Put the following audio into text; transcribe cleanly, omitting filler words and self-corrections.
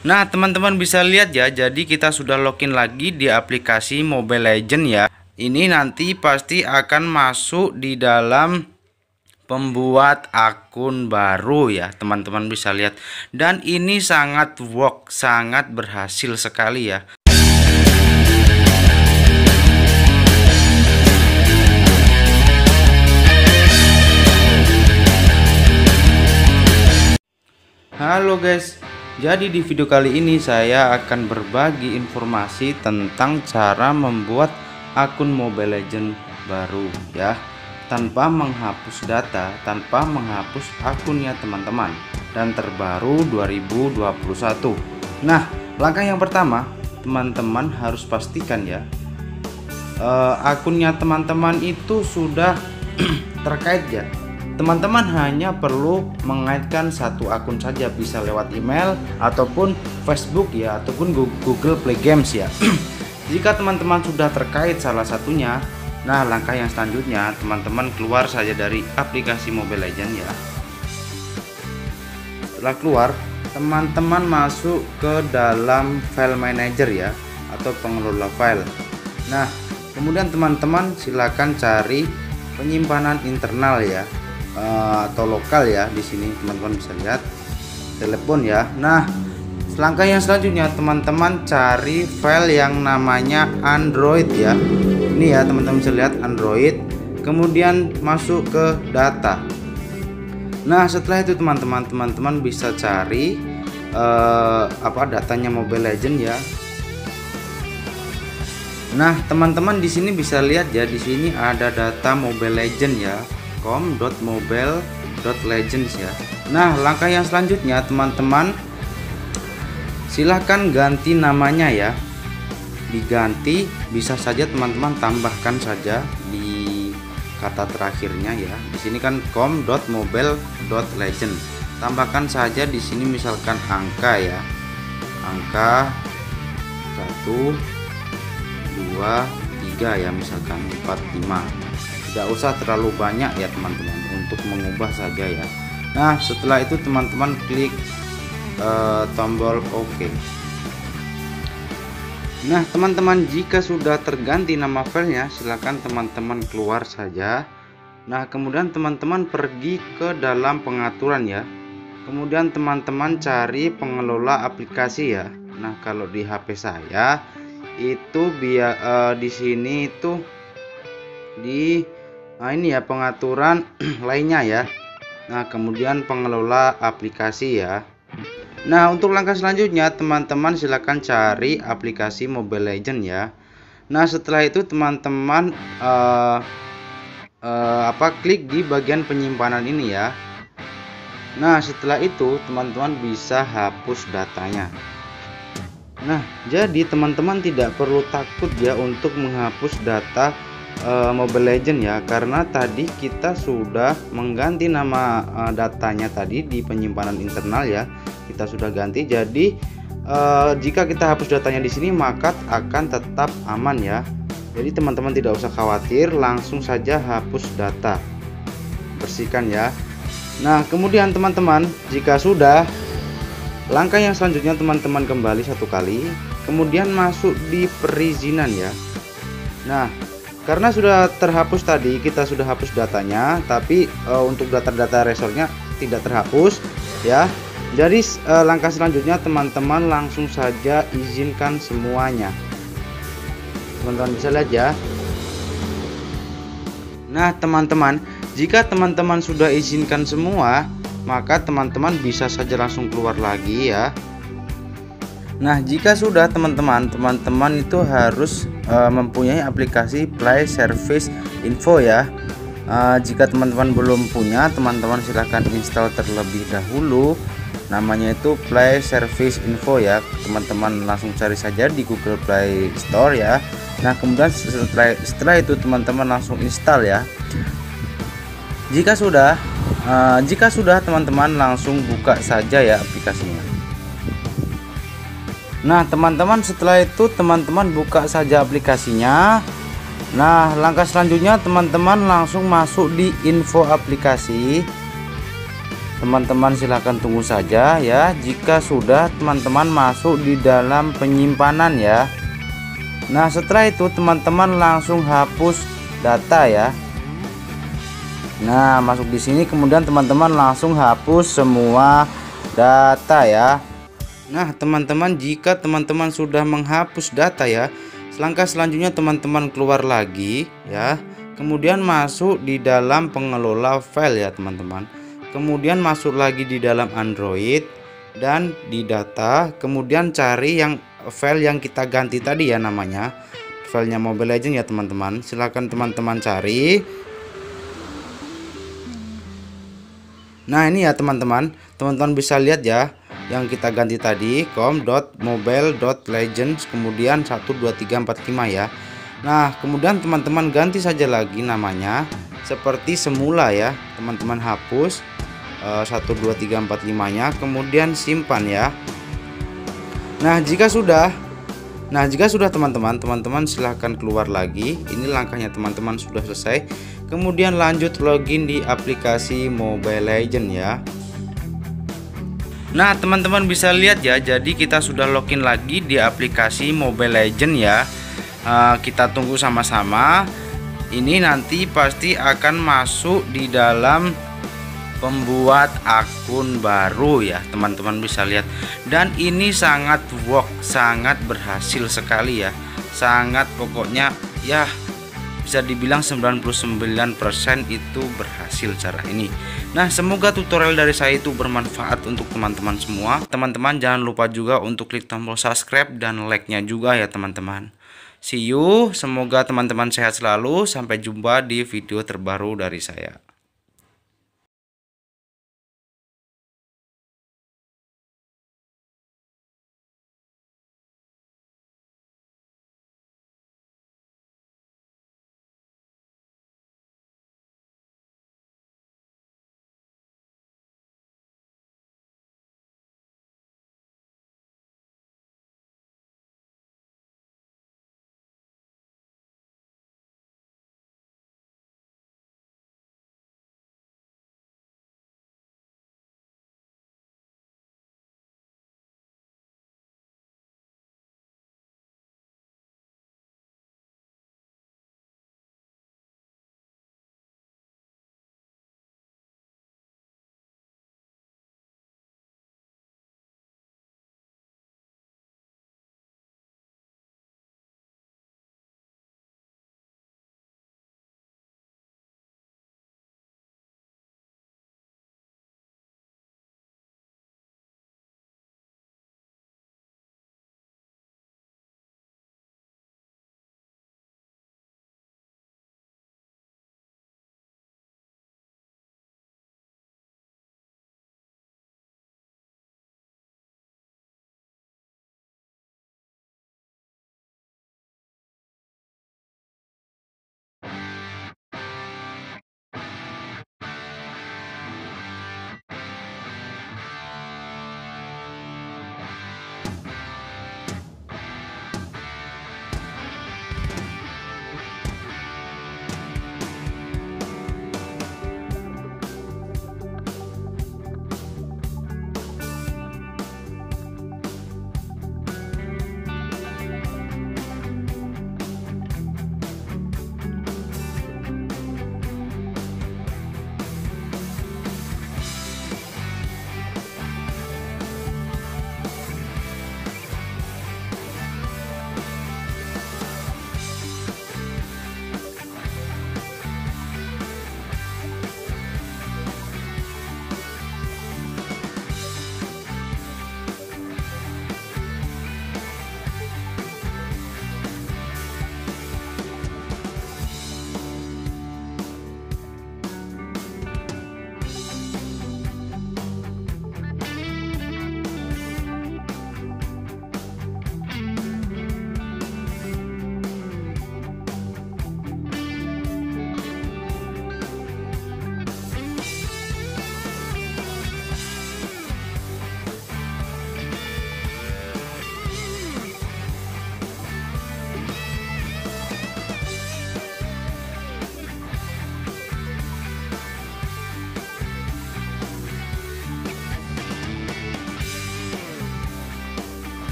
Nah, teman-teman bisa lihat ya, jadi kita sudah login lagi di aplikasi Mobile Legends ya. Ini nanti pasti akan masuk di dalam pembuat akun baru ya, teman-teman bisa lihat. Dan ini sangat sangat berhasil sekali ya. Halo guys, jadi di video kali ini saya akan berbagi informasi tentang cara membuat akun Mobile Legends baru ya, tanpa menghapus data, tanpa menghapus akunnya teman-teman, dan terbaru 2021. Nah, langkah yang pertama teman-teman harus pastikan ya, akunnya teman-teman itu sudah terkait ya. Teman-teman hanya perlu mengaitkan satu akun saja, bisa lewat email ataupun Facebook ya, ataupun Google Play Games ya. Jika teman-teman sudah terkait salah satunya, nah langkah yang selanjutnya teman-teman keluar saja dari aplikasi Mobile Legends ya. Setelah keluar, teman-teman masuk ke dalam file manager ya, atau pengelola file. Nah, kemudian teman-teman silakan cari penyimpanan internal ya, atau lokal ya. Di sini teman-teman bisa lihat telepon ya. Nah, langkah yang selanjutnya teman-teman cari file yang namanya Android ya. Ini ya teman-teman bisa lihat Android. Kemudian masuk ke data. Nah, setelah itu teman-teman bisa cari datanya Mobile Legends ya. Nah, teman-teman di sini bisa lihat ya, di sini ada data Mobile Legends ya, com.mobile.legends ya. Nah, langkah yang selanjutnya teman-teman silahkan ganti namanya ya. Diganti, bisa saja teman-teman tambahkan saja di kata terakhirnya ya. Di sini kan com.mobile.legends. Tambahkan saja di sini misalkan angka ya. Angka 1 2 3 ya, misalkan 4 5. Tidak usah terlalu banyak ya teman-teman, untuk mengubah saja ya. Nah, setelah itu teman-teman klik tombol OK. Nah teman-teman, jika sudah terganti nama filenya, silakan teman-teman keluar saja. Nah, kemudian teman-teman pergi ke dalam pengaturan ya. Kemudian teman-teman cari pengelola aplikasi ya. Nah, kalau di HP saya itu di sini itu ini ya, pengaturan lainnya ya. Nah, kemudian pengelola aplikasi ya. Nah, untuk langkah selanjutnya teman-teman silakan cari aplikasi Mobile Legends ya. Nah, setelah itu teman-teman klik di bagian penyimpanan ini ya. Nah, setelah itu teman-teman bisa hapus datanya. Nah, jadi teman-teman tidak perlu takut ya untuk menghapus data Mobile Legends ya, karena tadi kita sudah mengganti nama datanya tadi di penyimpanan internal ya. Kita sudah ganti, jadi jika kita hapus datanya di sini maka akan tetap aman ya. Jadi teman-teman tidak usah khawatir, langsung saja hapus data, bersihkan ya. Nah, kemudian teman-teman jika sudah, langkah yang selanjutnya teman-teman kembali satu kali, kemudian masuk di perizinan ya. Nah, karena sudah terhapus tadi, kita sudah hapus datanya, tapi untuk data-data resortnya tidak terhapus ya. Jadi langkah selanjutnya teman-teman langsung saja izinkan semuanya. Teman-teman bisa lihat ya. Nah teman-teman, jika teman-teman sudah izinkan semua, maka teman-teman bisa saja langsung keluar lagi ya. Nah, jika sudah teman-teman itu harus mempunyai aplikasi Play Service Info ya. Jika teman-teman belum punya, teman-teman silahkan install terlebih dahulu. Namanya itu Play Service Info ya. Teman-teman langsung cari saja di Google Play Store ya. Nah, kemudian setelah itu teman-teman langsung install ya. Jika sudah teman-teman langsung buka saja ya aplikasinya. Nah teman-teman, setelah itu teman-teman buka saja aplikasinya. Nah, langkah selanjutnya teman-teman langsung masuk di info aplikasi. teman-teman silahkan tunggu saja ya jika sudah teman-teman masuk di dalam penyimpanan ya. Nah, setelah itu teman-teman langsung hapus data ya. Nah, masuk di sini kemudian teman-teman langsung hapus semua data ya. Nah, teman-teman, jika teman-teman sudah menghapus data ya, langkah selanjutnya teman-teman keluar lagi ya, kemudian masuk di dalam pengelola file ya teman-teman, kemudian masuk lagi di dalam Android dan di data, kemudian cari yang file yang kita ganti tadi ya, namanya filenya Mobile Legends ya teman-teman. Silahkan teman-teman cari. Nah, ini ya teman-teman, teman-teman bisa lihat ya yang kita ganti tadi com.mobile.legends kemudian 12345 ya. Nah, kemudian teman-teman ganti saja lagi namanya seperti semula ya. Teman-teman hapus 12345 nya, kemudian simpan ya. Nah, jika sudah teman-teman silahkan keluar lagi. Ini langkahnya teman-teman sudah selesai. Kemudian lanjut login di aplikasi Mobile Legends ya. Nah, teman-teman bisa lihat ya, jadi kita sudah login lagi di aplikasi Mobile Legends ya. Kita tunggu sama-sama. Ini nanti pasti akan masuk di dalam pembuat akun baru ya, teman-teman bisa lihat. Dan ini sangat sangat berhasil sekali ya. Sangat, pokoknya ya bisa dibilang 99% itu berhasil cara ini. Nah, semoga tutorial dari saya itu bermanfaat untuk teman-teman semua. Teman-teman jangan lupa juga untuk klik tombol subscribe dan like-nya juga ya teman-teman. See you, semoga teman-teman sehat selalu. Sampai jumpa di video terbaru dari saya.